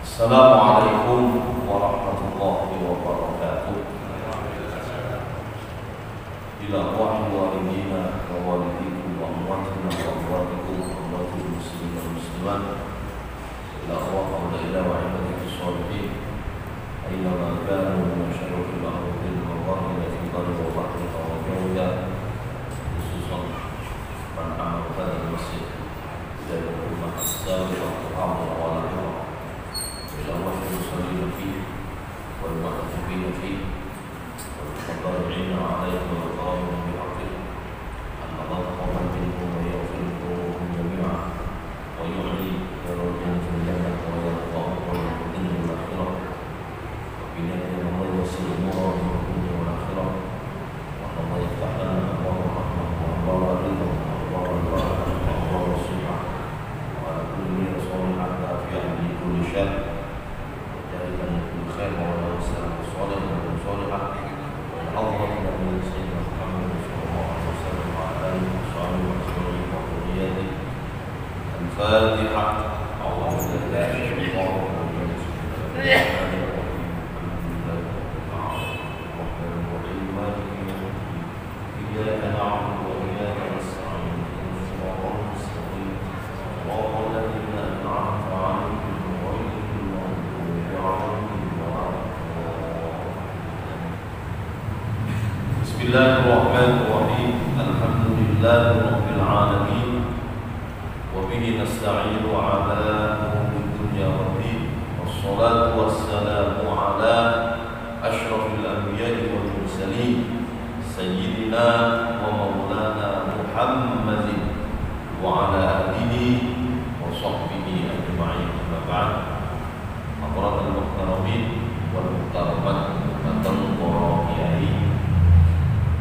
Assalamualaikum warahmatullahi wabarakatuh. Ila walidina wa walidikum wa amwatina wa amwatikum wa amwatil muslimin wal muslimat. Ila wa ibadikum sholihin. Aina ma kanu min syarufil ardil mawahid fi dhari wa bahri wa jawda. Khususan man amal pada masjid dan rumah asal wa amal wa الله المصلين فيه والمعتكفين فيه والمتضرعين عليه والقائمين بحقه أن الله تقبل منهم ويغفر ذنوبهم جميعا ويعلي درجات في الجنة ويرضاه ويقدم الآخرة وبنية الله يسر أمورهم في الدنيا والآخرة وأن الله يفتح لنا أبواب الرحمة وأبواب الرضا وأبواب البركة وأبواب الصحة وعلى كل نية صالحة في عمل كل شر خير مولانا والسلام الصالح والصالحة والأفضل من سيدنا محمد صلى الله عليه وسلم وعلى آله وصحبه وسلم وذريته. الفاتحة. أعوذ بالله من الشيطان الرجيم. إياك نعبد وإياك نستعين اهدنا الصراط المستقيم صراط الذين أنعمت عليهم غير المغضوب عليهم. Bismillahirrahmanirrahim. Alhamdulillahirabbil alamin. Wa bihi nasta'inu 'ala umuri dunya waddin. Wassalatu wassalamu 'ala asyrafil anbiya'i wal mursalin sayyidina wa maulana Muhammadin wa 'ala alihi wa sahbihi ajma'in. Amma ba'd. Hadratul muhtaramin wal muhtaramat dan para kiai,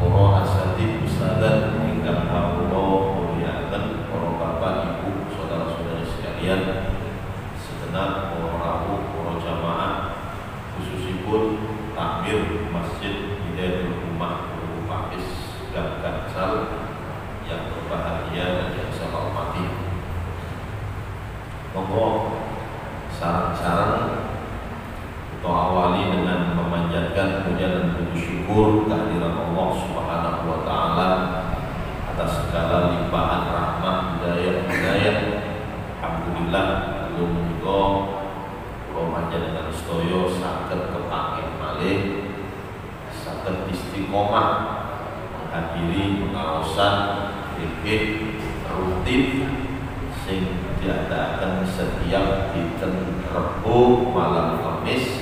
para asatidz ustadzat ingkang kawula mulyakaken, para bapak ibu saudara-saudari sekalian, segenap para rawuh, para jamaah, khususipun takmir Masjid Hidayatul Ummah Guru Pakis Gang Gansal yang berbahagia dan yang saya hormati. Monggo sareng-sareng kita awali dengan memanjatkan puja dan puji syukur kehadiran Allah Subhanahu wa taala atas segala limpahan rahmat hidayah. Alhamdulillah belum menika kula panjenengan sedaya saged kepangeh malih, saged istiqomah menghadiri pengaosan rutin sing diadakan setiap dinten Rebo malam Kamis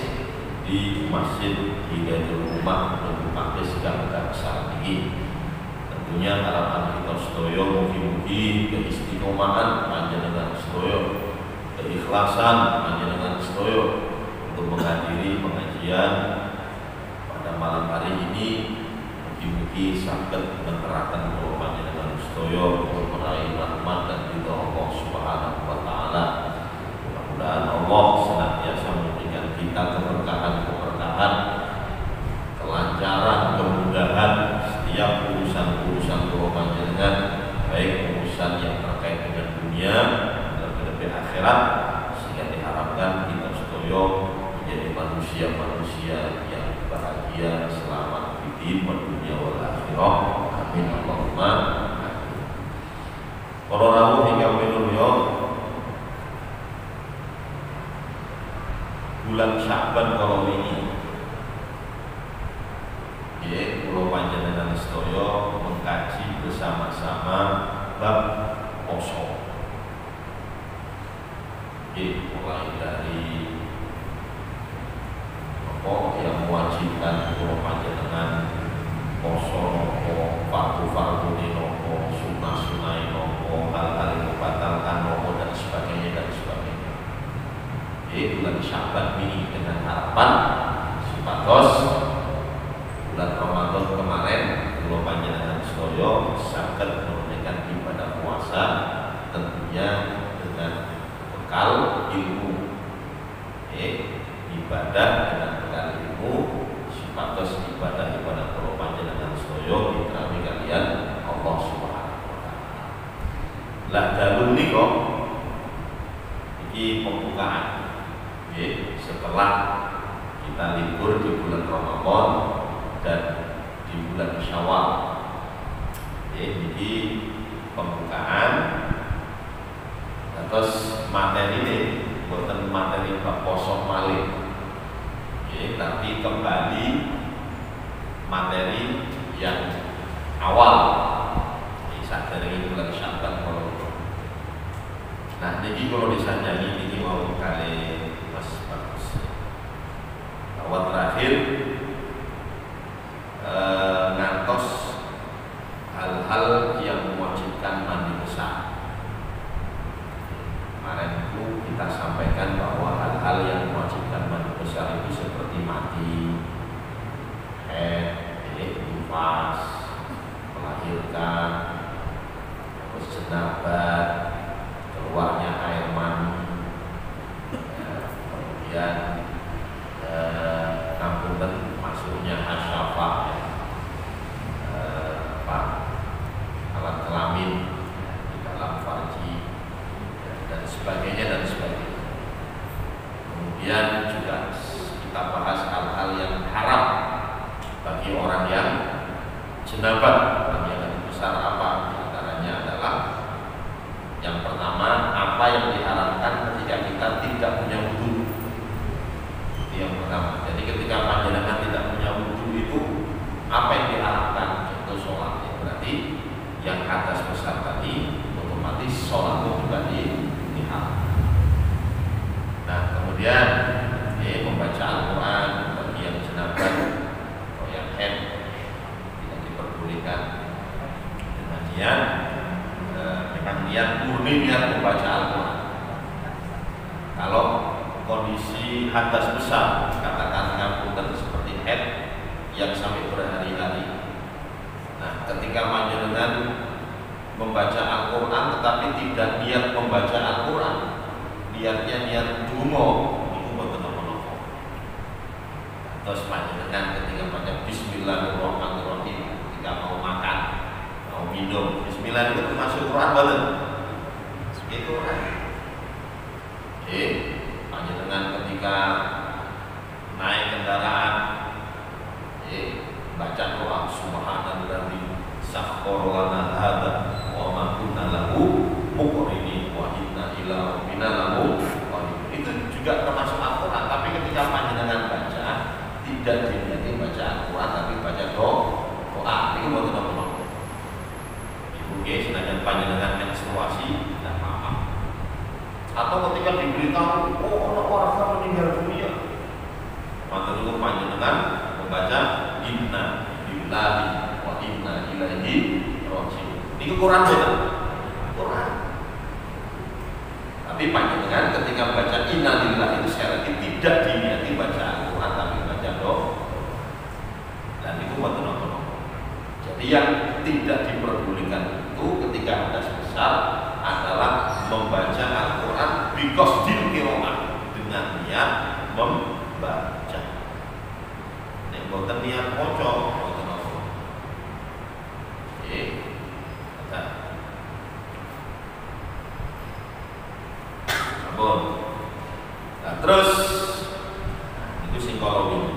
di Masjid Hidayatul Ummah Guru Pakis Gang Gansal ini. Tentunya harapan kita sedaya mugi-mugi keistiqomahan panjenengan sedaya, keikhlasan panjenengan sedaya untuk menghadiri pengajian pada malam hari ini. Mugi-mugi saged menerangkan kula panjenengan sedaya untuk meraih rahmat dan ridha Allah Subhanahu wa taala. Mudah-mudahan Allah senantiasa memberikan kita keberkahan, kelancaran, kemudahan setiap urusan-urusan kula panjenengan, baik urusan yang terkait dengan dunia dan lebih akhirat, sehingga diharapkan kita sedaya menjadi manusia-manusia yang bahagia, selamat di dunia wal akhirah. Amin Allahumma amin. Para rawuh ingkang minulya, bulan Sya'ban kalau ini kula panjenengan sedaya mengkaji bersama-sama bab poso. Mulai dari yang mewajibkan kula panjenengan poso nopo, fardu nopo, sunah nopo, hal-hal yang membatalkan nopo dan sebagainya. Bulan Sya'ban ini dengan harapan supados bulan Ramadan kemarin kula panjenengan sedaya saged menunaikan ibadah puasa, tentunya dengan bekal ilmu. Ibadah dengan bekal ilmu supados ibadah-ibadah kula panjenengan sedaya diterami kalian Allah Subhanahu wa taala. Lah dalu nika iki pembukaan setelah kita libur di bulan Ramadan dan di bulan Syawal. Jadi pembukaan. Terus materi ini bukan materi bab poso malih, tapi kembali materi yang awal. Sadari bulan Sya'ban kalau. Nah, jadi kalau disanjani ini mau kali Mas bagus. Awal terakhir ngantos hal-hal yang mewajibkan mandi besar. Kemarin itu kita sampaikan bahwa hal-hal yang mewajibkan mandi besar itu seperti mati, haid, nifas, melahirkan, terus jenabat, keluarnya air mani, kemudian kampunten masuknya hasyafah, alat kelamin di dalam farji dan sebagainya. Kemudian juga kita bahas hal-hal yang haram bagi orang yang jenabat. Yang besar apa? Di antaranya adalah yang pertama, apa yang diharamkan ketika kita tidak punya wudu. Itu yang pertama. Jadi ketika panjenengan tidak punya wudu itu apa yang diharamkan? Itu sholat. Berarti yang atas besar tadi otomatis sholat itu juga diharamkan. Nah, kemudian membaca Al-Quran bagi yang jenabat atau yang haid tidak diperbolehkan dengan niat murni niat membaca Al-Quran. Kalau kondisi hadas besar, katakan kampunten seperti haid yang sampai berhari-hari. Nah, ketika panjenengan membaca Al-Quran tetapi tidak niat membaca Al-Quran, niatnya niat dungo, itu boten apa-apa. Terus panjenengan ketika baca Bismillahirrahmanirrahim, ketika mau makan, mau minum, Bismillah itu termasuk Quran boten? Itu Quran. Panjenengan ketika naik kendaraan, baca doa Subhanalladzi sakhkhara lana hadza wa ma kunna lahu muqrinin wa inna ila rabbina lamunqalibun. Itu juga termasuk Al-Quran, tapi ketika panjenengan baca tidak diniati baca Al-Quran tapi baca doa. Ini boten apa-apa. Ibu guys, senajan panjenengan menstruasi tidak apa-apa. Atau ketika diberitahu, orang akan meninggal dunia, maka dulu panjenengan membaca inna lillahi wa inna ilaihi raji'un. Ini Quran betul? Quran. Tapi panjenengan ketika membaca inna lillahi itu sekali lagi tidak diniati baca Al-Quran tapi baca doa. Dan itu betul. Jadi yang tidak diperbolehkan itu ketika hadas besar adalah membaca Al-Quran biqasdil qiraah, dengan niat membaca. Nek boten niat maca boten apa. Nah, terus itu sing kala wingi.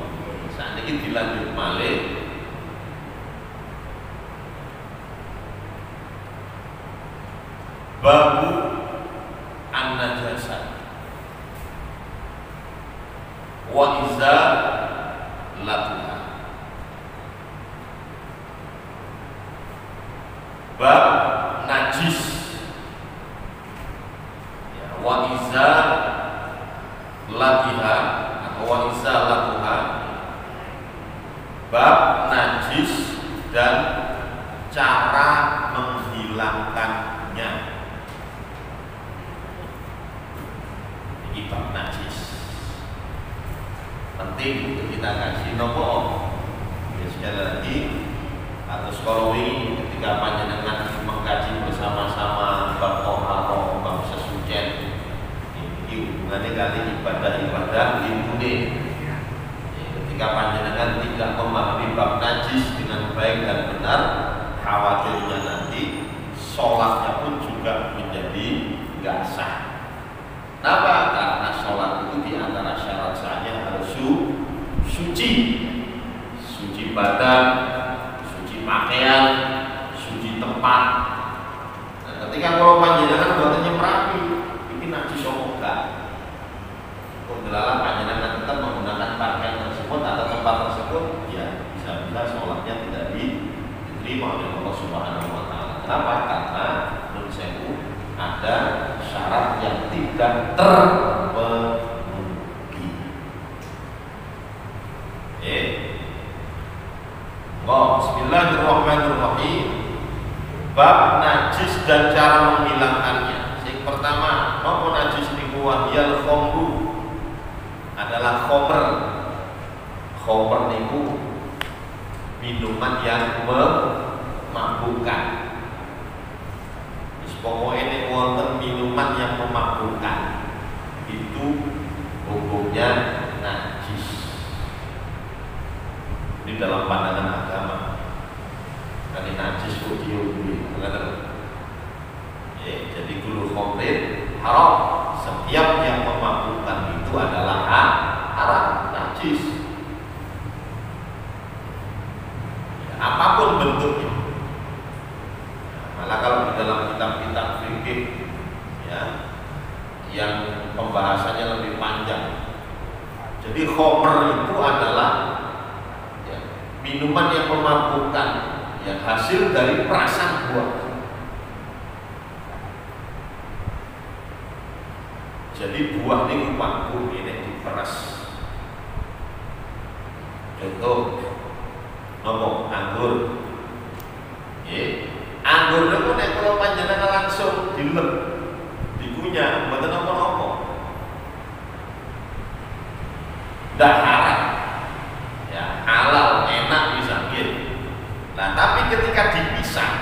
Sakniki dilanjut malih babu an-najasah wa iza latuha. Bab najis ya, wa iza latiha atau wa iza latuha. Bab najis dan cara menghilangkannya. Ini bab najis penting untuk kita kaji nopo. Ya, sekali lagi atau sekolah ini ketika panjenengan mengkaji bersama-sama bab toharo, bab sesucen, ini hubungannya kali ibadah ini. Ketika panjenengan tidak memahami bab najis dengan baik dan benar, khawatirnya nanti sholatnya pun juga menjadi gak sah. Kenapa? Karena sholat itu diantara suci, suci badan, suci pakaian, suci tempat. Nah, ketika kalau panjenengan buatannya merapi, ini najis omongan. Kendala panjenengan tetap menggunakan pakaian tersebut atau tempat tersebut, ya bisa-bisa sholatnya tidak diterima oleh Allah Subhanahu Wa Taala. Kenapa? Karena menurut saya ada syarat yang tidak terpenuhi. Bismillahirrahmanirrahim. Bab najis dan cara menghilangkannya. Yang pertama, apa najis niku wahiyal khamru, adalah khomer. Khomer niku minuman yang memabukkan. Pokoknya ini wonten minuman yang memabukkan, itu hukumnya najis. Ini dalam pandangan agama. Kali najis kok diombe, jadi kullu khamrin haram. Setiap yang memabukkan itu adalah haram, najis. Apapun bentuknya. Malah kalau di dalam kitab-kitab fikih ya, yang pembahasannya lebih panjang. Jadi khamr itu adalah ya, minuman yang memabukkan, yang hasil dari perasan buah. Jadi buah ini mabuk, ini diperas. Contoh, ngomong anggur. Anggur itu nek kalau panjenengan langsung dilem, dikunyah, mboten apa-apa. Ndak haram. Ya, halal, enak bisa gitu. Nah, tapi ketika dipisah,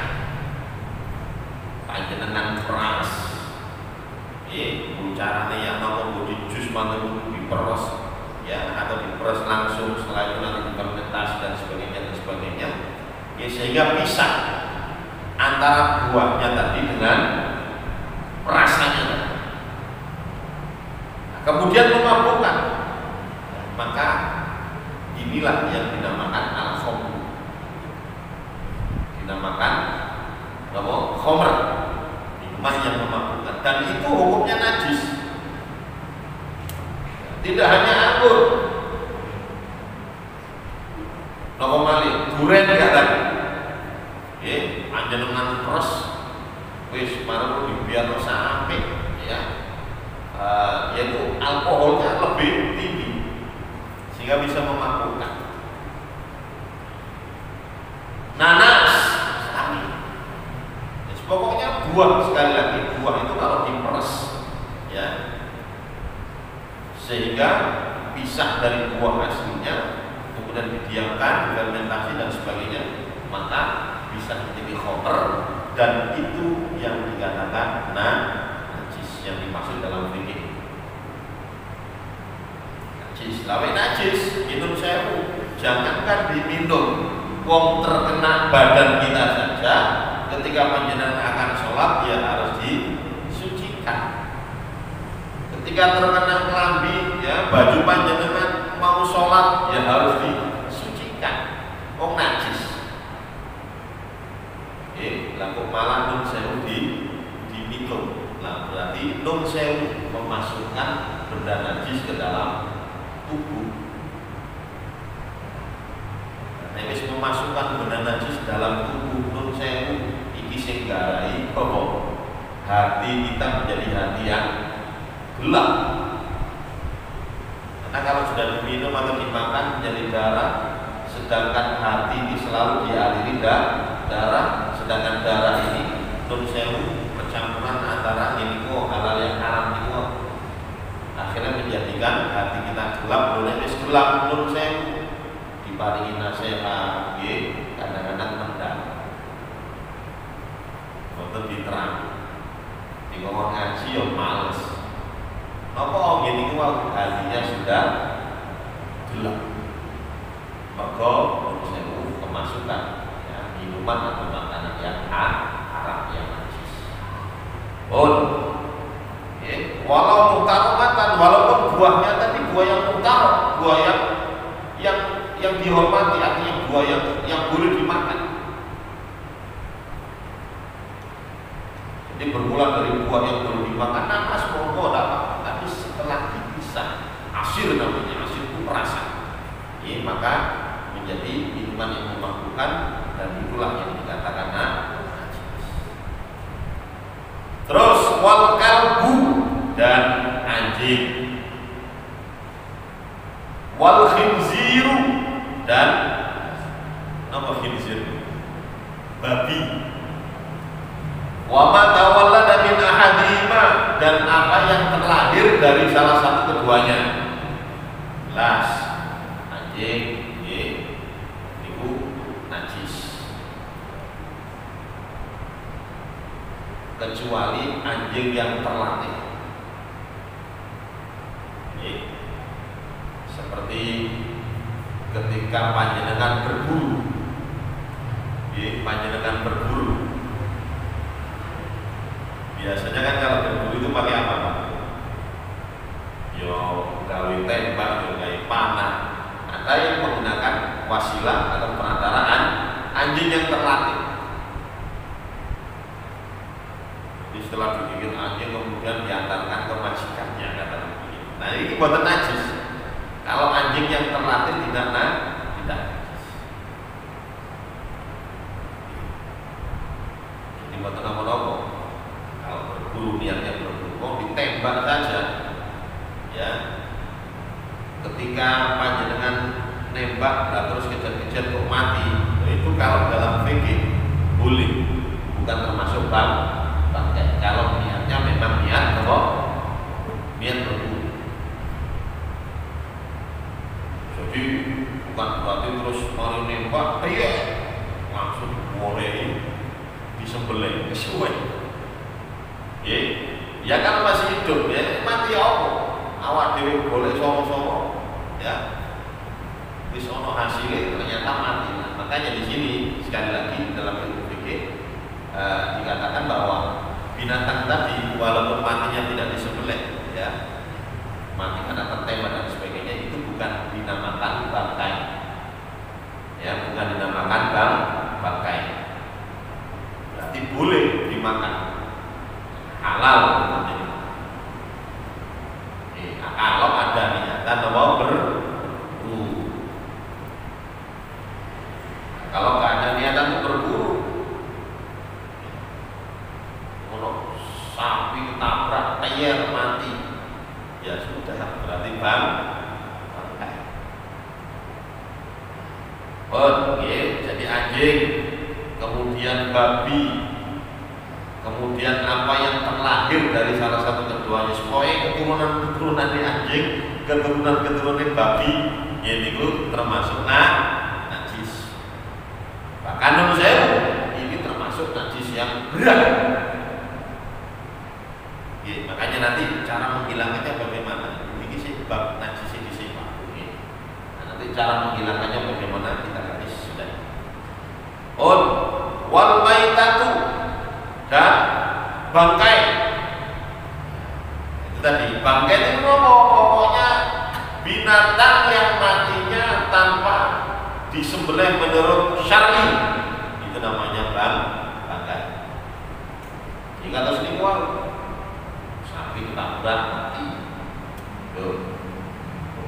panjenengan peras, caranya yang mau di jus mana diperas, ya, atau diperas langsung setelah itu nanti difermentasi dan sebagainya, ya, sehingga pisah antara buahnya tadi dengan rasanya. Nah, kemudian memabukkan, maka inilah yang dinamakan al-khamr, dinamakan khamr, minuman yang memabukkan, dan itu hukumnya najis. Tidak hanya anggur, duren kata, panjenengan terus, wis baru dibiar sampai, ya, yaitu alkoholnya lebih tinggi sehingga bisa memabukkan. Nanas, sari, pokoknya buah, sekali lagi buah itu kalau diperes, ya, sehingga pisah dari buah aslinya, kemudian didiamkan, fermentasi dan sebagainya, maka bisa menjadi khamr, dan itu yang dikatakan najis, yang dimaksud dalam fikih. Najis, lawe najis, minum sewu, jangankan diminum, wong terkena badan kita saja, ketika panjenengan akan sholat, ya harus disucikan. Ketika terkena kelambi, ya, baju panjenengan mau sholat, ya harus disucikan. Wong najis. Laku malah nun sewu diminum. Nah, berarti nun sewu memasukkan benda najis ke dalam tubuh. Nah, ini memasukkan benda najis dalam tubuh, nun sewu iki sing garai bahwa hati kita menjadi hati yang gelap. Karena kalau sudah diminum atau dimakan menjadi darah, sedangkan hati ini selalu dialiri darah, sedangkan darah ini nun sewu percampuran antara ini halal yang haram itu, akhirnya menjadikan hati kita gelap. Wis gelap nun sewu diparingi nasihat, kadang-kadang mendam, untuk diterang, di ngomong ngaji ya males. Apa gini ku hatinya sudah gelap, maka sewu kemasukan, ya, minuman atau makanan yang haram, yang najis. Walau mutaromatan, walaupun buahnya tadi buah yang mutar, buah yang dihormati, artinya buah yang boleh dimakan. Jadi bermula dari buah yang boleh dimakan, napas monggo apa, tapi setelah dipisah, asir namanya, asir itu perasa. Ya, maka menjadi minuman yang memabukkan, dan itulah yang dikatakan najis. Terus wal kalbu, dan anjing, wal khinziru, dan apa khinzir? Babi. Wa ma tawallada min ahadihima, dan apa yang terlahir dari salah satu keduanya. Las, anjing, itu najis. Kecuali anjing yang terlatih. Seperti ketika panjenengan berburu, panjenengan berburu. Biasanya kan kalau berburu itu pakai apa, Pak? Yo gawe tembak, yo gawe panah. Ada yang menggunakan wasilah atau perantaraan anjing yang terlatih. Jadi setelah digigit anjing kemudian diantarkan ke majikannya, kata begitu. Nah ini buatan najis. Kalau anjing yang terlatih tidak najis. Jadi buatan apa-apa. Kalau berburu, niatnya berburu, mau ditembak saja, ya. Ketika panjenengan nembak, terus kejar-kejar kok mati, itu kalau dalam fikih boleh, bukan termasuk bangkai. Kalau niatnya memang niat berburu. Jadi bukan berarti terus mau nembak, langsung boleh disembelih, sesuai. Ya kan masih hidup, ya mati apa? Awak dewe boleh sono-sono, ya. Wis ono hasilnya ternyata mati. Nah, makanya di sini sekali lagi dalam ilmu fikih dikatakan bahwa binatang tadi walaupun matinya tidak disembelih, ya, mati karena tertembak dan sebagainya, itu bukan dinamakan bangkai, ya, bukan dinamakan bangkai. Berarti boleh dimakan, halal namanya. Kalau ada niatan mau berburu, kalau nggak ada niatan untuk berburu, kalau sapi tabrak teyer mati, ya sudah berarti bangkai. Jadi anjing, kemudian babi, kemudian apa yang terlahir dari salah satu keduanya, supaya keturunan anjing, keturunan babi, itu termasuk najis. Bahkan menurut saya ini termasuk najis yang berat. Makanya nanti cara menghilangkannya bagaimana? Ini sih bab najis di sini. Nanti cara menghilangkannya bagaimana kita hadis sudah. Wal maitatu, dan bangkai. Itu tadi, bangkai itu pokoknya binatang yang matinya tanpa disembelih menurut syar'i, itu namanya bangkai. Jika ada selingkuh, sapi ketabrak mati,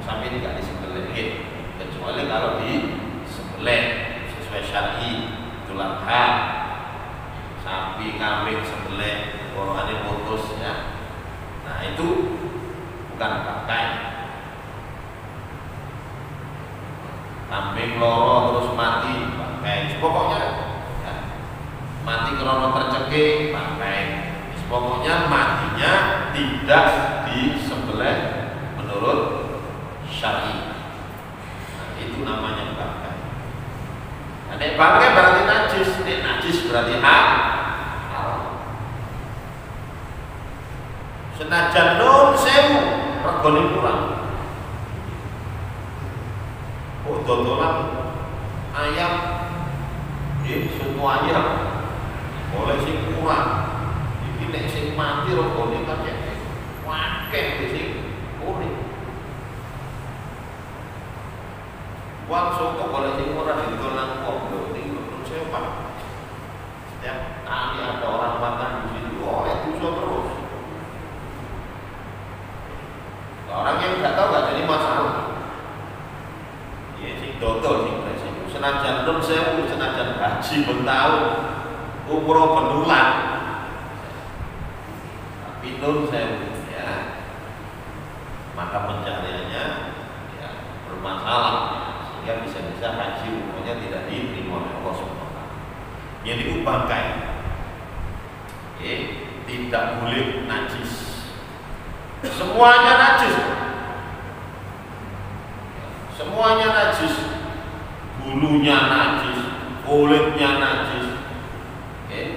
sapi ini tidak disembelih, kecuali kalau disembelih sesuai syar'i, itulah hak. Sapi, kambing, sembelih, borongane putus, ya. Nah itu bukan bangkai. Kambing loro terus mati, bangkai. Pokoknya ya, mati karena tercekik, bangkai. Pokoknya matinya tidak disembelih menurut syar'i. Nah itu namanya bangkai. Nah, bangkai berarti najis, najis berarti haram. Senajan nun sewu regane kurang. Dodolan ayam, soto ayam boleh sing kurang. Iki nek sing mati regane kan ya wakeh sing kuning. Uang soto boleh sing murah di nang kok lho niku saya Pak. Setiap kali ada orang makan di situ, oh itu terus. Orang yang nggak tahu nggak jadi masalah. Ya sing dodol sing resiko. Senajan nun sewu, senajan haji bertahun, umroh benulan. Tapi nun sewu ya. Maka pencariannya ya bermasalah. Sehingga bisa-bisa haji umumnya tidak diterima oleh Allah SWT. Yang diubahkan, tidak boleh najis. Semuanya najis, semuanya najis. Bulunya najis, kulitnya najis,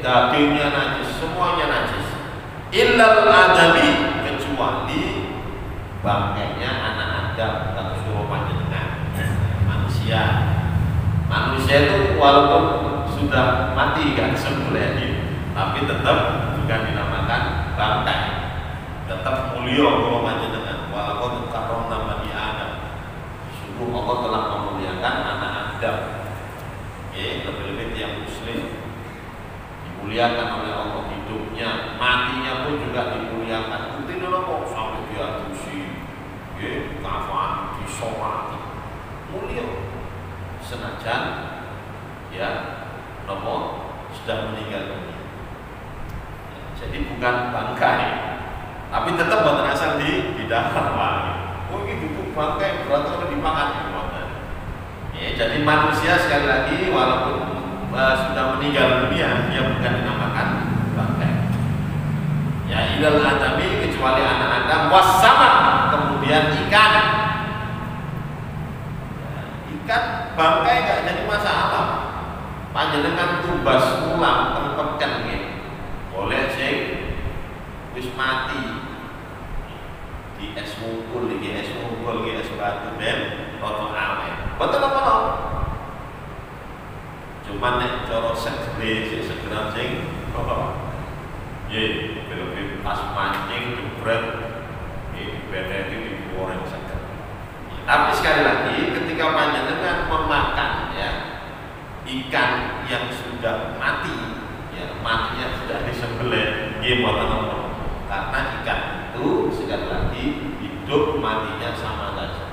dagingnya najis, semuanya najis. Illal adami, kecuali bangkainya anak Adam atau suruh panjenengan. Manusia itu walaupun sudah mati kan sebenarnya, tapi tetap bukan dinamakan bangkai, tetap mulia kalau panjenengan walaupun karomna bani Adam. Sungguh Allah telah memuliakan anak Adam. Lebih-lebih yang muslim dimuliakan oleh Allah, hidupnya, matinya pun juga dimuliakan. Bukti kok sampai dia tusi, kafan, disolati, mulia. Senajan ya nopo sudah meninggal dunia. Jadi bukan bangkai, tapi tetap boten asal di dalam lagi. Oh ini buku bangkai berarti harus dimakan. Ya, jadi manusia sekali lagi walaupun sudah meninggal dunia, dia bukan dinamakan bangkai. Ya ilal adami, kecuali anak Adam, wassama, kemudian ikan. Kan bangkai gak jadi masalah. Panjenengan tumbas ulang tempatkan nggih. Boleh sing wis mati di es mungkul iki, es mungkul iki es batu ben rada awet. Betul apa no? Cuman nek cara segera sing film pas mancing jebret beneki digoreng seger. Tapi sekali lagi ketika panjenengan memakan ya ikan yang sudah mati, ya matinya sudah disembelih, karena ikan itu sekali lagi hidup matinya sama saja,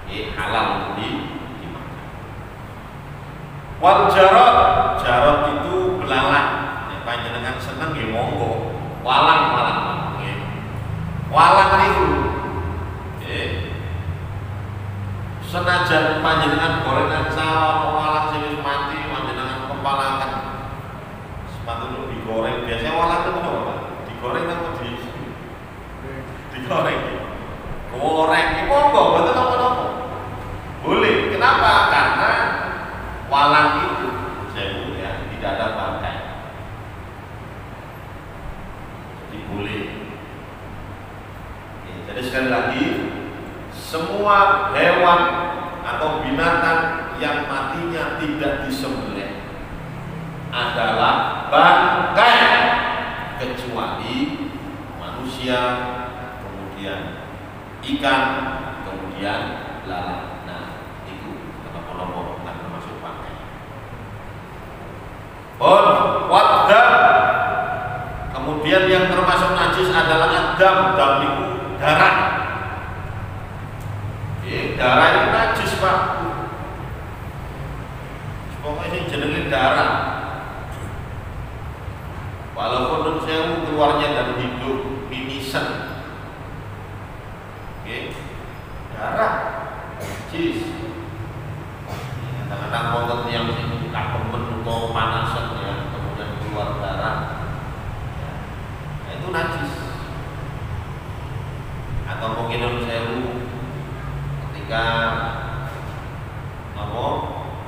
halal untuk dimakan. Wal jarot itu belalang, ya, panjenengan seneng ya monggo, walang itu. Senajan panjenengan gorengan sawah walang sing mati panjenengan kepalakan sepatu digoreng, biasanya walang itu apa? Digoreng apa digoreng? Goreng iki monggo mboten apa-apa. Boleh. Kenapa? Karena walang itu sewu ya tidak ada bangkai. Jadi boleh. Jadi sekali lagi semua hewan atau binatang yang matinya tidak disembelih adalah bangkai, kecuali manusia, kemudian ikan, kemudian lalat. Nah, itu nomor bukan termasuk bangkai. Wadam, kemudian yang termasuk najis adalah adam, itu darah. Darah itu najis Pak. Pokoknya ini jenenge darah. Walaupun saya keluarnya dari hidup mimisan, darah najis. Kadang-kadang wonten yang kakemen atau panasan ya, kemudian keluar darah, nah, itu najis. Atau mungkin sewu ketika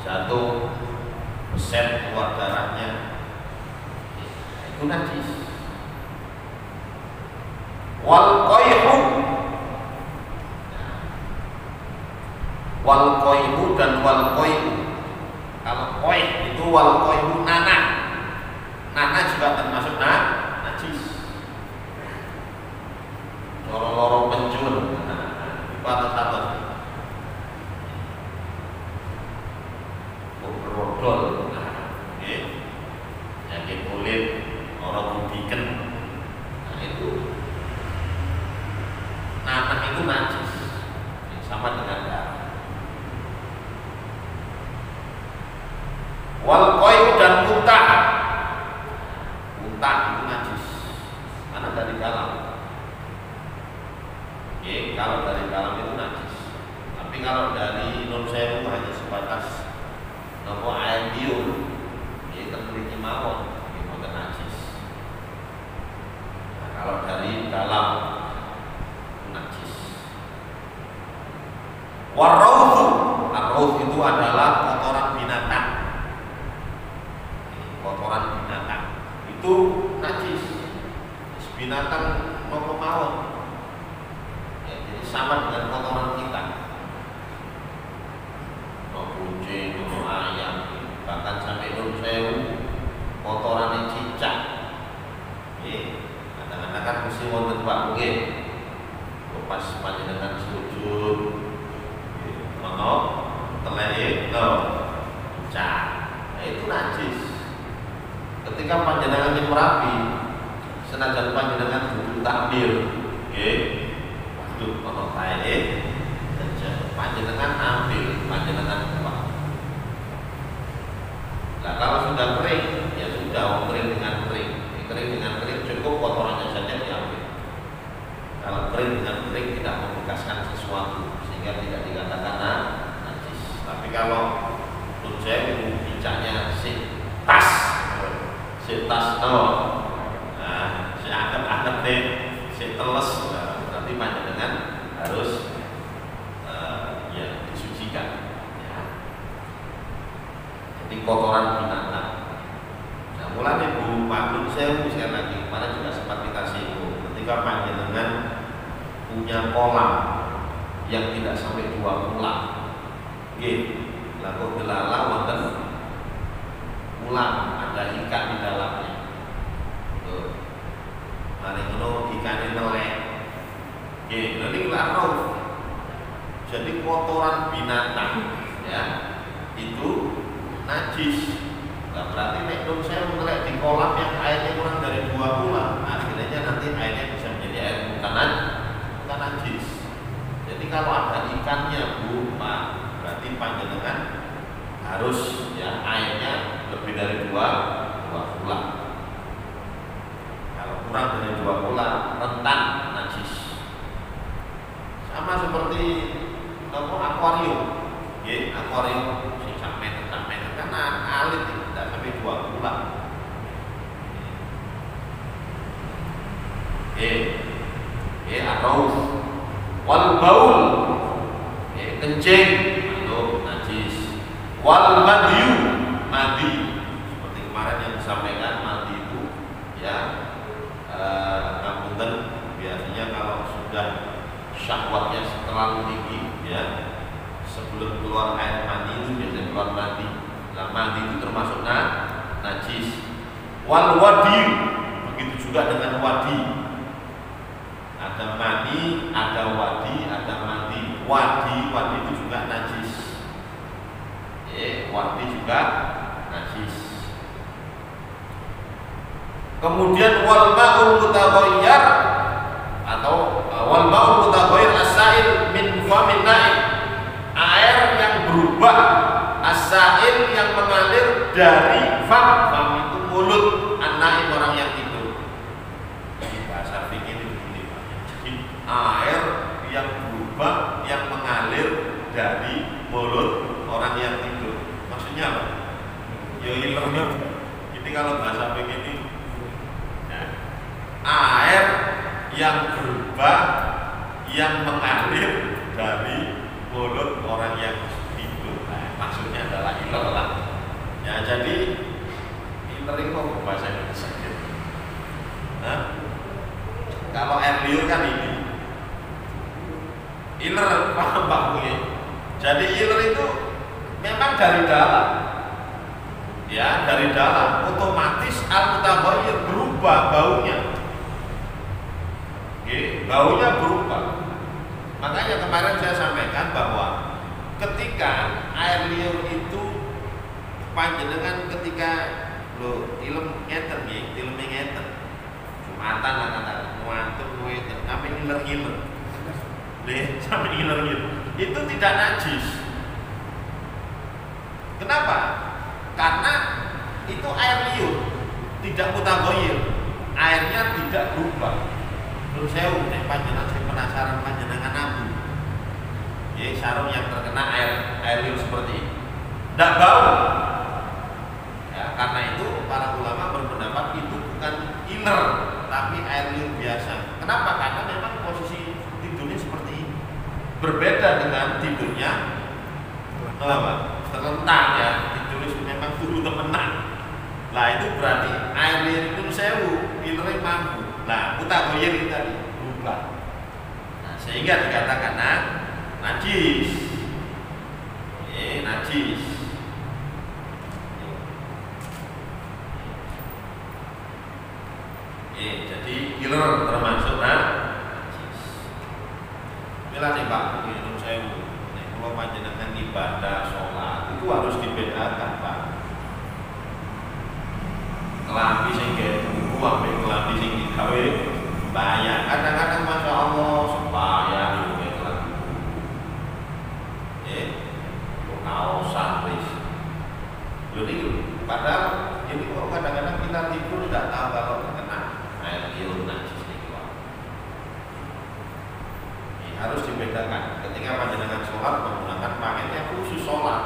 jatuh beset keluar darahnya, itu najis. Wal qayhu, dan wal qayhu. Kalau qayh itu wal qayhu nanah juga termasuk najis. Loro-loro penjun, batas-batas. itu najis, sama dengan darah. Wal qai'u dan muntah. Muntah itu najis karena dari dalam. Oke, kalau dari dalam itu najis. Tapi kalau dari non sewu hanya sebatas nopo air liur, ya terkuliti mawon, itu bukan najis. Nah, kalau dari dalam itu najis. Warauhu, arauh itu adalah kotoran binatang. Kotoran binatang itu najis. Binatang nopo mawon, ya, jadi sama dengan kotoran kita. Kucing, ayam, bahkan sampai nun sewu, kotoran cicak. Kadang-kadang kan mesti wonten Pak mungkin pas panjenengan sujud, ono telek cicak, nah itu najis. Ketika panjenengan yang merapi, senajan panjenengan duduk takbir, waktu ono tae panjenengan ambil, panjenengan buang. Nah kalau sudah kering, ya sudah, kering dengan kering. Kering dengan kering cukup, kotorannya saja diambil. Kalau kering dengan kering tidak membekaskan sesuatu sehingga tidak dikatakan najis. Tapi kalau menurut saya bicaranya si tas, nah si anget deh, si teles, berarti panjenengan harus disucikan, ya. Jadi kotoran binatang. Nah, mulai Bu Pak saya sekali lagi kemarin juga sempat kita singgung. Ketika panjenengan punya kolam yang tidak sampai 2 bulan, laku delala wonten ulang, ada ikan di dalamnya. Mari ngono ikane melek. Nanti larau. Jadi kotoran binatang, ya, itu najis. Nah, berarti nek saya melek di kolam yang airnya kurang dari 2 bulan, akhirnya nanti airnya bisa menjadi air bukan najis. Jadi kalau ada ikannya Bu, Pak, berarti panjenengan harus, ya, airnya lebih dari 2 bulan. Kalau kurang dari 2 bulan, rentan najis. Sama seperti akuarium, akuarium sampai karena alit tidak sampai 2 bulan. Atau wal baul, kencing itu najis. Wal madyu, madi, seperti kemarin yang disampaikan, madi itu, ya, ngapunten, biasanya kalau sudah syahwatnya terlalu tinggi, ya, sebelum keluar air mani itu biasanya keluar madi. Nah, madi itu termasuk najis. Wal wadi, begitu juga dengan wadi. Ada mani, ada wadi, ada madi. Wadi itu juga najis. Wadi juga najis. Kemudian wal ma'ul mutaghayyir atau wal ma'ul mutaghayyir as-sa'il min famin na'im, air yang berubah, as-sa'il yang mengalir dari fam itu mulut, an-na'im orang yang tidur. Ini bahasa fikih ini begini, Pak. Jadi air yang berubah, yang mengalir dari mulut orang yang tidur. Maksudnya apa? Ya iler. Ini kalau bahasa fikih ini, ya, air yang berubah, yang mengalir dari mulut orang yang tidur. Nah, maksudnya adalah iler lah. Ya, jadi iler itu bahasa Indonesia. Nah, kalau air liur kan ini iler, paham Pak Puye? Jadi iler itu memang dari dalam, ya, dari dalam, otomatis al-mutaghayyir, berubah baunya. Baunya berubah. Makanya kemarin saya sampaikan bahwa ketika air liur itu panjenengan ketika ilmu ngeten nggih, ilmu ngeten. Jumatan lah kata nuantuk ngeten, tapi ngiler-ngiler. Nih, sampai ngiler gitu. Itu tidak najis. Kenapa? Karena itu air liur, tidak mutaghayyir. Airnya tidak berubah. Terus saya panjenengan penasaran panjenengan nabu. Ya, sarung yang terkena air liur seperti ini. Tidak bau. Ya, karena itu para ulama berpendapat itu bukan inner, tapi air liur biasa. Kenapa? Karena memang posisi tidurnya seperti ini. Berbeda dengan tidurnya terlentang ya, tidurnya memang turu temenan. Lah itu berarti air liur itu sewu, innernya mampu. Nah, mutaghayyir itu tadi berubah. Nah, sehingga dikatakan najis. Najis. Jadi iler termasuk najis. Bila nih Pak, minum sewu. Nek kalau panjenengan ibadah sholat itu harus dibedakan Pak. Kelambi sing buku ambek kelambi sing digawe banyak. Kadang-kadang masya Allah sembahyang itu kelambi. Kaosan wis. Padahal ini kok kadang-kadang kita tidur tidak tahu kalau terkena air liur najis ini. Harus dibedakan. Ketika panjenengan sholat menggunakan pakaian yang khusus sholat.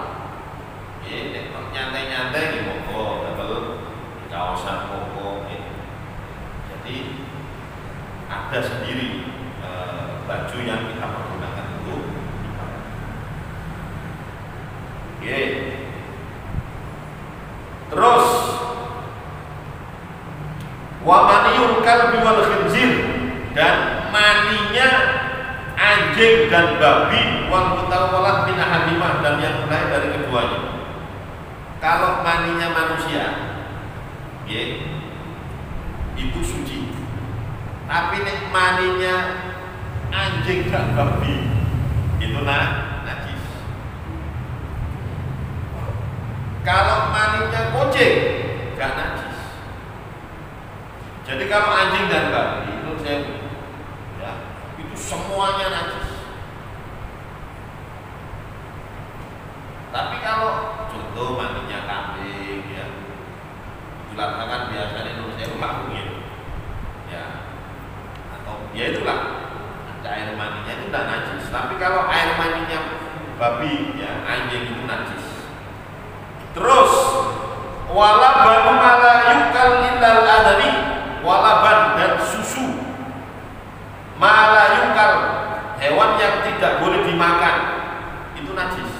Nyantai-nyantai di monggo, double kaosan monggo. Jadi ada sendiri baju yang kita pergunakan untuk terus wa maniyul kalbi wal khinzir, dan maninya anjing dan babi wal mutawwalat min ahadimah, dan yang lain dari keduanya. Kalau maninya manusia itu suci, tapi nek maninya anjing dan babi itu najis. Kalau maninya kucing gak najis. Jadi kalau anjing dan babi itu itu semuanya najis. Tapi kalau contoh maninya kambing kan biasanya menurut saya lakuin atau itulah air maninya itu tidak najis. Tapi kalau air maninya babi anjing itu najis. Terus walaban ala yukal illal adami, walaban dan susu mala yukal, hewan yang tidak boleh dimakan itu najis.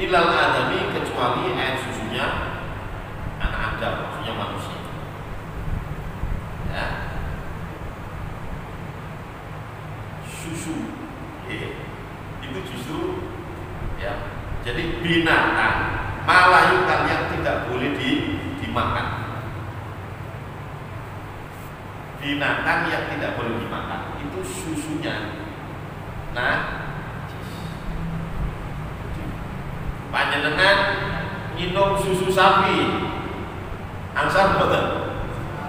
Illal adami, kecuali air susunya anak Adam, maksudnya manusia. Susu itu justru jadi binatang malayukan yang tidak boleh dimakan. Binatang yang tidak boleh dimakan itu susunya panjenengan minum susu sapi angsal mboten?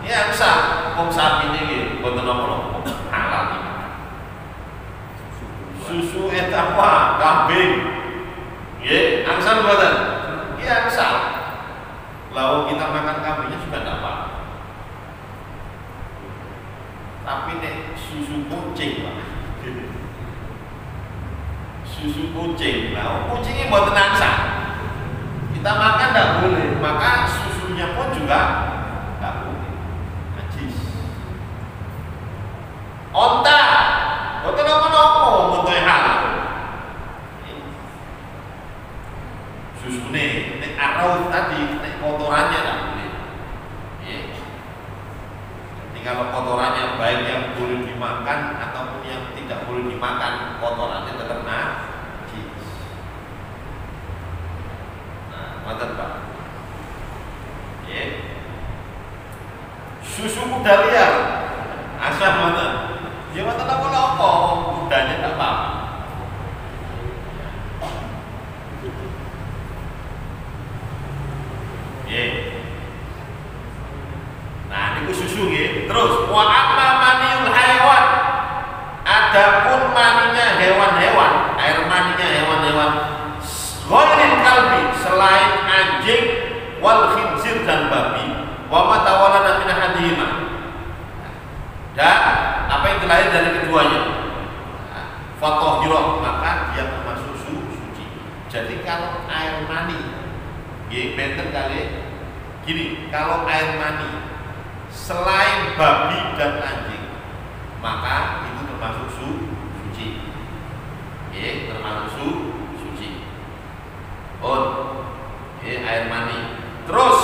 Ya angsal. Wong sapi niki mboten napa-napa halal iki. Susu etapa kambing nggih angsal mboten? Ya angsal. Lalu kita makan kambingnya juga tidak apa. Tapi nek susu kucing Pak. Susu kucing. Lah kucingnya mboten angsal. Kita makan tidak boleh, maka susunya pun juga tidak boleh. Najis. Onta, mboten apa-apa, mboten halal. Susune, nek arau tadi, nek kotorannya tidak boleh. Jadi kalau kotorannya baik yang boleh dimakan ataupun yang tidak boleh dimakan, kotorannya tetap najis. Ngoten Pak. anjing, wal khinzir dan babi, wa ma tawallana min ahadihima, dan apa yang terlahir dari keduanya. Fatahhira, maka dia termasuk suci. Jadi kalau air mani, benten kali gini, kalau air mani selain babi dan anjing, maka itu termasuk suci. Termasuk suci. Air mani. Terus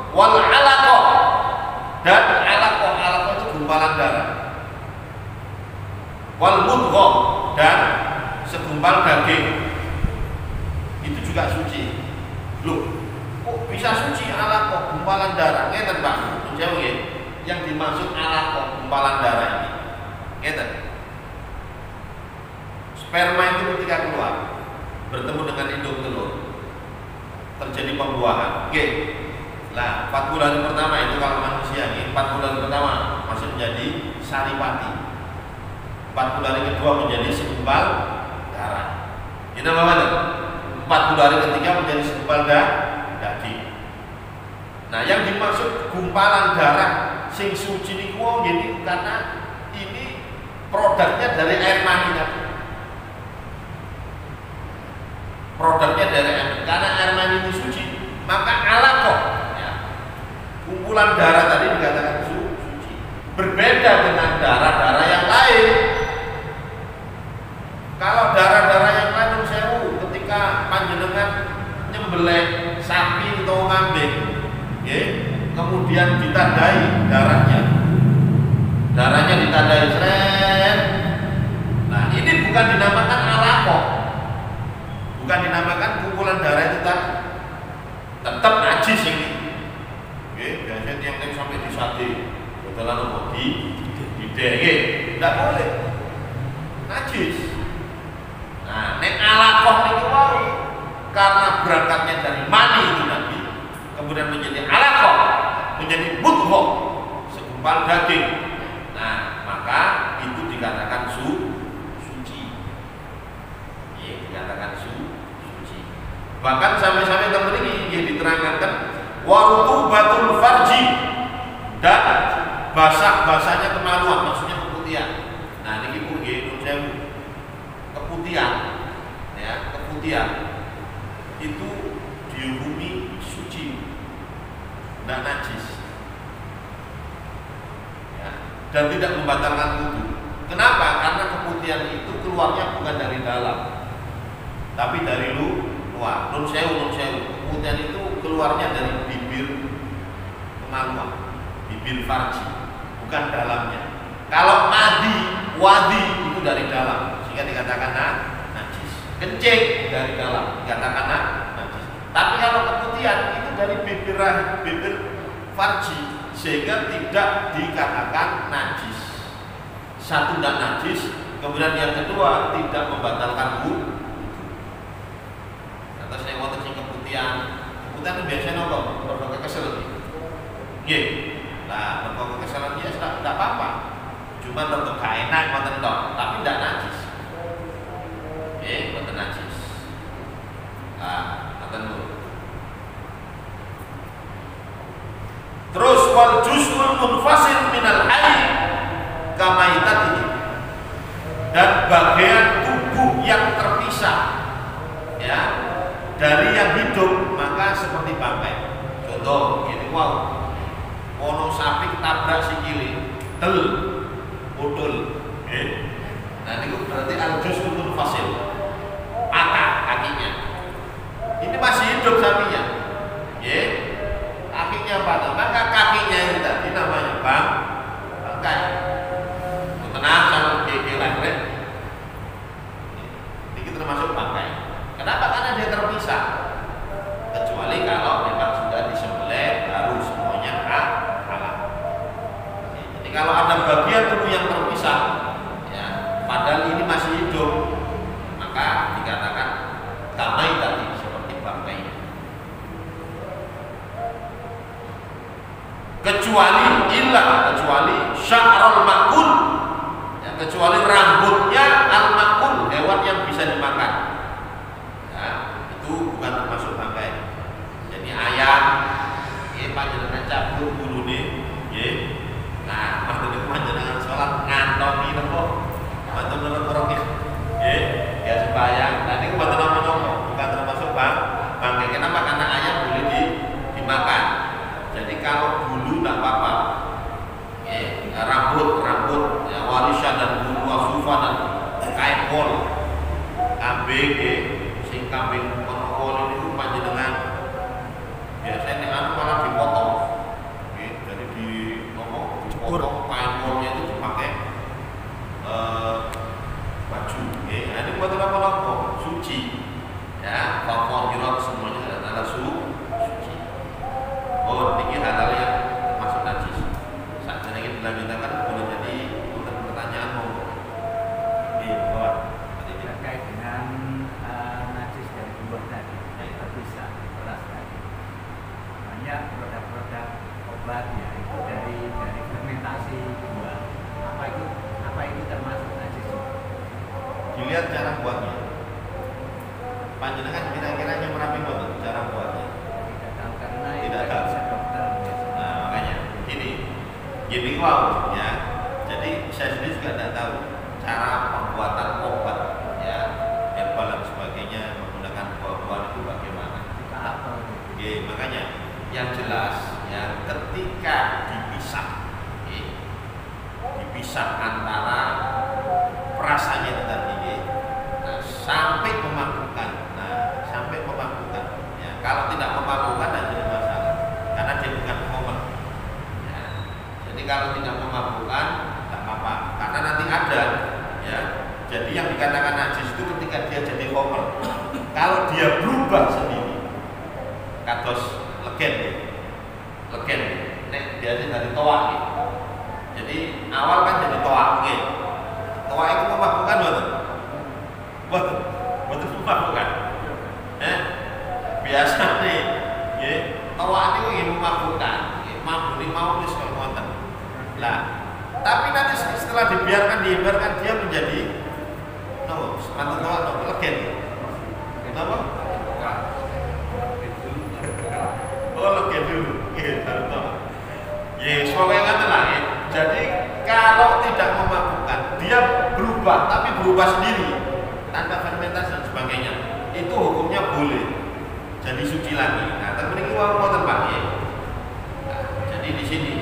wal alaqah, dan alaqah itu gumpalan darah. Wal mudghah, dan segumpal daging, itu juga suci. Loh, kok bisa suci alaqah gumpalan darah? Ngeten Pak, jauh ya. Yang dimaksud alaqah gumpalan darah ini, ngeten. Sperma itu ketika keluar bertemu dengan induk telur, terjadi pembuahan. Lah 4 bulan pertama itu kalau manusia ini 4 bulan pertama masih menjadi saripati. 4 bulan kedua menjadi segumpal darah. Ini apa? 4 bulan ketiga menjadi segumpal daging. Nah, yang dimaksud gumpalan darah sing suci niku jadi karena ini produknya dari air mani tadi. Produknya dari air mani. Karena air mani itu suci, maka alaqah, ya, kumpulan darah tadi dikatakan suci. Berbeda dengan darah-darah yang lain. Kalau darah-darah yang lain sewu ketika panjenengan nyembelih sapi atau kambing, kemudian ditandai darahnya ditandai seret. Nah, ini bukan dinamakan alaqah, bukan dinamakan kumpulan darah itu tetap najis ini. Biasanya tiang-tiang sampai disate, betulan apa di dege, tidak boleh, najis. Nah, nek alaqah niku wae karena berangkatnya dari mani itu Nabi, kemudian menjadi alaqah, menjadi mudghah, segumpal daging. Nah, maka itu dikatakan suci. Dikatakan suci. Bahkan sampai-sampai teman ini yang diterangkan warutubatul farji, dan basah-basahnya kemaluan, maksudnya keputihan. Nah, ini Bu nggih keputihan, ya, keputihan itu dihukumi suci, tidak najis, ya, dan tidak membatalkan wudu. Kenapa? Karena keputihan itu keluarnya bukan dari dalam, tapi dari luar. Nun sewu. Keputihan itu keluarnya dari bibir kemaluan, bibir farji, bukan dalamnya. Kalau wadi itu dari dalam, sehingga dikatakan najis. Kencing dari dalam dikatakan najis. Tapi kalau keputihan itu dari bibir farji, sehingga tidak dikatakan najis. Satu tidak najis, kemudian yang kedua tidak membatalkan wudu. Kata saya mau terjadi keputihan itu biasanya apa? Berbagai kesel. Nah, berbagai keselan dia tidak apa-apa. Cuma tetap gak enak, tapi tidak najis. Bukan najis. Terus wal juz'ul munfasil minal hayy kamaitati, dan bagian tubuh yang terpisah, ya, dari yang hidup, maka seperti bangkai. Contoh gini, ono sapi tabrak sikile, bodol. Nah, itu berarti al-juz'ul munfasil, patah kakinya. Ini masih hidup sapinya, kakinya patah, maka kakinya itu tadi namanya bangkai. Tenang sama kaki lain. Ini termasuk bangkai. Kenapa? Karena dia terpisah. Kecuali kalau memang sudah disembelih baru semuanya halal. Jadi kalau ada bagian tubuh yang terpisah, ya, padahal ini masih hidup, maka dikatakan kamai tadi, seperti bangkai. Kecuali sya'rul makul, ya, kecuali rambutnya al-makul, hewan yang bisa dimakan, ya, itu bukan termasuk bangkai. Jadi kambing nggih, sing kambing kono niku panjenengan biasanya anu malah dipotong. Nggih, jadi dipotong painnya itu dipakai baju. Nggih, nah ini buat apa-apa? Suci. Ya, fakir semuanya adalah suci. Oh, ini hal-hal yang termasuk najis. Saat ini dilanjutkan boleh jadi untuk pertanyaan monggo. Terkait dengan najis dari buah tadi, terpisah, beras tadi. Banyak produk-produk obat ya itu dari fermentasi buah. Apa itu termasuk najis? Dilihat cara buatnya. Panjenengan kira-kira merapi betul cara buatnya. Tidak tahu karena tidak tahu. Dokter. Nah, makanya gini wow ya. Jadi saya sendiri juga tidak tahu cara pembuatan obat ya, herbal dan sebagainya menggunakan buah-buahan itu bagaimana. Oke, makanya yang jelas ya ketika dipisah antara perasanya itu tadi sampai memabukkan. Ya, kalau tidak memabukkan tidak jadi masalah karena dia bukan khamr. Ya, jadi kalau tidak memabukkan tidak apa-apa karena nanti ada ya. Jadi yang dikatakan najis itu ketika dia jadi khamr. Kalau dia berubah sendiri, kados legen, nek biasanya dari toak. Jadi awal kan jadi toak, toak itu memabukkan betul memabukkan. Biasa nih, toak itu ingin memabukkan, mabuk ini mau wis kok ngoten. Lah, tapi nanti setelah dibiarkan dia menjadi sepatu toak legen. Kenapa? Oh, legen dulu. Baru toak. Semoga ngoten lah. Jadi kalau tidak memabukkan, dia berubah, tapi berubah sendiri tanpa fermentasi dan sebagainya. Itu hukumnya boleh. Jadi suci lagi. Nah, tapi ini wau ngoten Pak ya. Nah, jadi di sini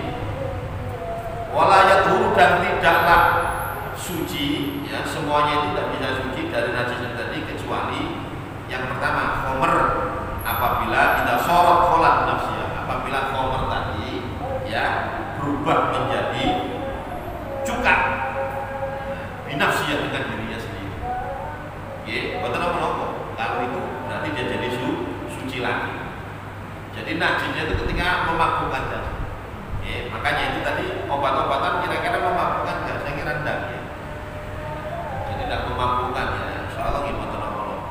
walayatuhu dan tidaklah suci ya, semuanya itu tidak bisa suci dari najis tadi kecuali yang pertama khamr apabila kita sorot kholat nafsiyah, apabila khamr tadi ya berubah menjadi cuka binafsiyah dengan dirinya sendiri. Betul apa? Kalau itu berarti dia jadi suci lagi. Jadi najisnya itu ketika memabukkan tadi. Makanya itu tadi obat-obatan kira-kira memabukkan nggak? Saya kira enggak ya. Jadi tidak memabukkan ya. Insyaallah gimana Allah.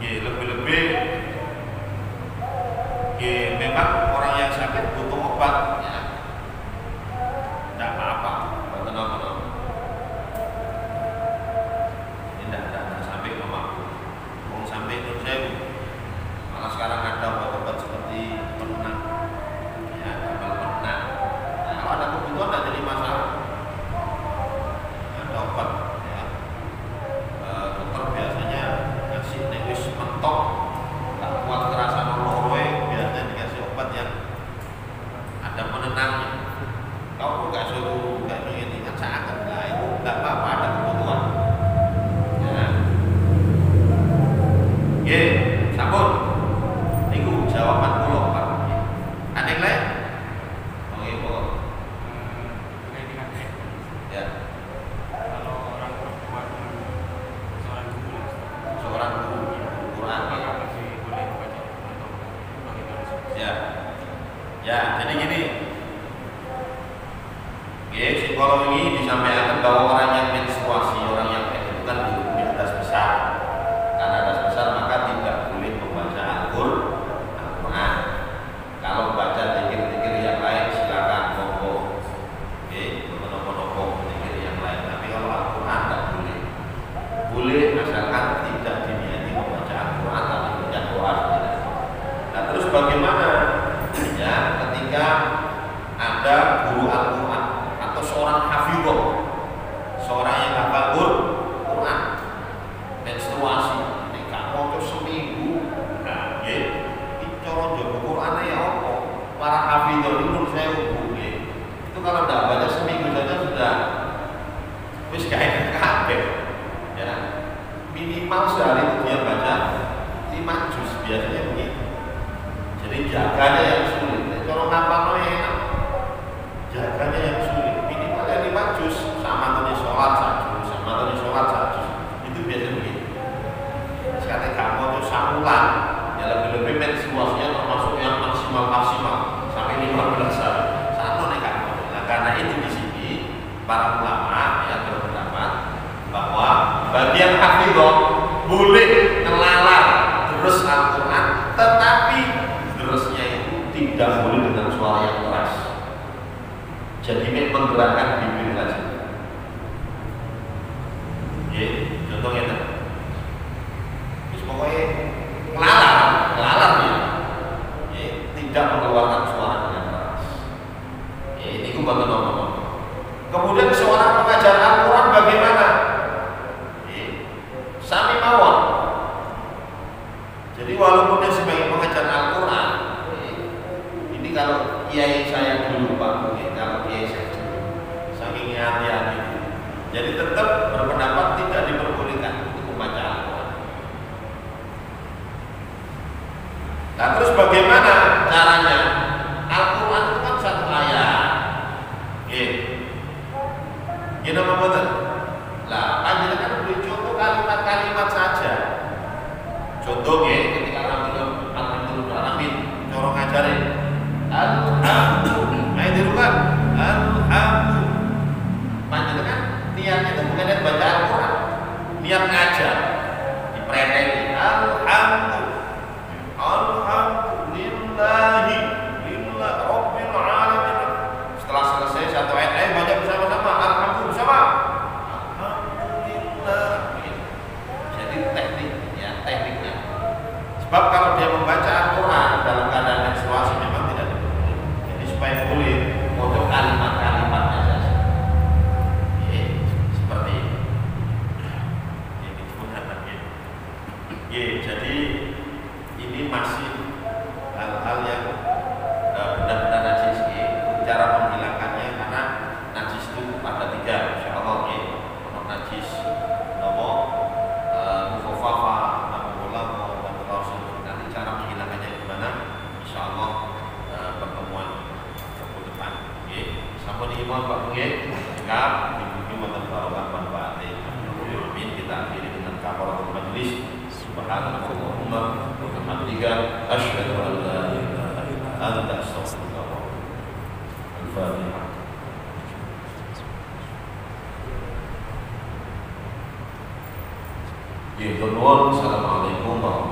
Lebih-lebih memang orang yang sakit butuh obat ya. Tidak apa-apa. Betul Allah. Tidak sampai memabuk. Sampai itu saya malah sekarang ada obat-obat seperti penenang ya, penenang. Nah, kalau ada kebutuhan tidak jadi masalah. Ada obat ya. Dokter biasanya ngasih negus mentok tak kuat kerasa noloroe, biasanya dikasih obat yang ada penenangnya. Kau nggak suruh ini kan sangat lah, itu nggak apa-apa, ada kebutuhan. Sampun. Niku jawaban kula, Pak. Ada yang lain? Boleh. Ya. Kalau orang perempuan seorang guru Quran apakah masih boleh baca atau bagaimana? Ya, jadi gini. Psikolog ini disampaikan bahwa orang yang menstruasi, orang yang itu kan di atas besar. Karena atas besar maka tidak boleh membaca Al-Quran. Kalau baca zikir-zikir yang lain silakan monggo. Nopo-nopo zikir yang lain. Tapi kalau Al-Quran tidak boleh. Boleh asalkan tidak diniati membaca Al-Quran tapi baca doa saja. Nah, terus bagaimana ya ketika ada guru Al-Quran atau seorang hafidhah, seorang yang kayak kabeh. Ya. Minimal sehari itu dia baca 5 juz biasanya begitu. Jadi jaganya yang sulit. Kalau ngapalno enak. Jaganya yang sulit. Minimal ya 5 juz sama tadi sholat 1 juz, sama tadi sholat 1 juz. Itu biasanya begitu. Sekali kamu tuh samulan, ya lebih-lebih menstruasinya termasuk yang maksimal sampai 15 hari. Satu nih kamu. Nah karena itu di sini para ulama yang berpendapat bahwa bagian hafidhah boleh ngelalar terus Al-Quran, tetapi terusnya itu tidak boleh dengan suara yang keras. Jadi menggerakkan bibir saja. Ya, contohnya itu. Pokoknya ngelalar dia. Ya, tidak mengeluarkan suara dengan keras. Ya, ini bukan nomor. Kemudian seorang pengajar Al-Quran bagaimana? Ya, sami mawon. Jadi walaupun dia sebagai pengajar Al-Quran, ini kalau kiai saya dulu Pak, kalau kiai saya dulu, saking hati-hati, jadi tetap berpendapat tidak diperbolehkan untuk membaca Al-Quran. Nah terus bagaimana caranya? Al-Quran itu kan satu ayat. Gini apa betul? Lah, panjenengan beri contoh kalimat-kalimat saja. Contohnya ketika alhamdulillah corong ngajarin alhamdulillah, ayo dirukan alhamdulillah. Panjenengan niatnya itu bukan niat baca Al-Quran, niat ngajar, dipreteli alhamdulillahi lillah rabbil alamin. Setelah selesai satu ayat, ayo baca bersama-sama alhamdulillah bersama alhamdulillah. Jadi tekniknya. Sebab kalau dia membaca Al-Quran dalam keadaan menstruasi memang tidak boleh. Jadi supaya boleh untuk kalimat-kalimatnya saja. Seperti ini. Ini sebenarnya. Jadi ini masih hal-hal yang benar-benar najis. Cara menghilangkannya karena najis itu ada 3, insya Allah. Untuk najis nomor mukhafafa, nanti cara menghilangkannya gimana? Insya Allah pertemuan depan. Sampai di iman Pak Nggih, jika dibutuhkan wonten barokah manfaate. Amin. Kita akhiri dengan kafaratul majlis. Subhanallahumma wa bihamdika asyhadu an la ilaha illa anta astaghfiruka wa atubu ilaik. Al-Fatihah. Assalamualaikum warahmatullahi wabarakatuh.